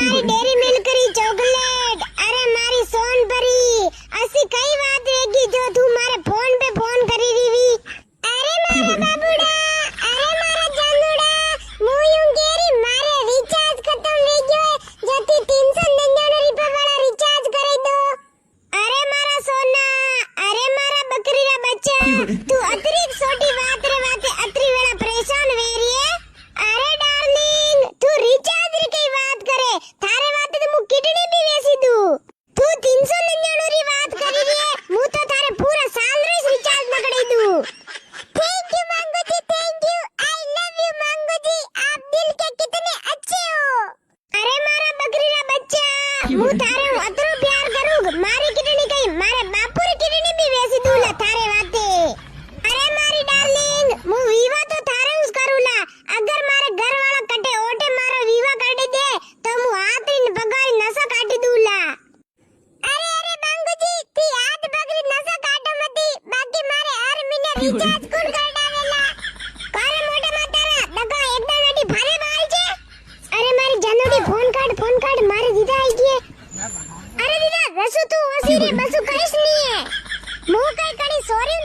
મારી dairy milk રી chocolate, અરે મારી સોનપરી, અસી કઈ વાત રેગી જો તું મારે ફોન पे ફોન કરી રીવી? અરે મારા બાબુડા, અરે મારા જાનુડા, હું યું કેરી મારે રિચાર્જ ખતમ થઈ ગયો હે, જતી 399 રૂપિયા વાળા રિચાર્જ કરી દો. અરે મારા સોના, અરે મારા બકરીના બચ્ચા, તું અતરીક છોટી વાત રે વાતે અતરી વેળા પરેશાન વેરી હે. અરે ડાર્લિંગ, તું રિચાર્જ રી કઈ વાત કરે, થારે વાતે તો હું કિડની બી વેચી દઉં. તું 399 રી વાત કરી રે, હું તો થારે પૂરા સાલ રી રિચાર્જ પકડી દઉં. Thank you Mangu ji, thank you, I love you Mangu ji, आप दिल के कितने अच्छे हो. अरे मारा बकरीना बच्चा, હું તારે અતરો પ્યાર કરું, મારી કિડની કઈ મારે બાપુરી કિડની બી વેચી દઉં લા થારે વાતે. અરે મારી ડાર્લિંગ, હું વિવાહ તો થારે ઉસ કરું લા, અગર મારે ઘર વાળા કટે ઓટે મારો વિવાહ કરી દે તો હું હાથ ઈન બગાડી નસો કાઢી દઉં લા. અરે અરે બાંગુજી, તી હાથ બગડી નસો કાઢો મતી, બાકી મારે હર મહિને રિચાર્જ કોણ કરડાવેલા? કારે મોટે માતારા ડગા એકદમ એડી ભારે બાલ છે. અરે મારી જાનુડી ફોન કાઢ મારે દીધા આઈ ગયે. અરે દીદા રસુ તું ઓસી રે બસુ કઈશ ની હે, હું કઈ કણી સોરી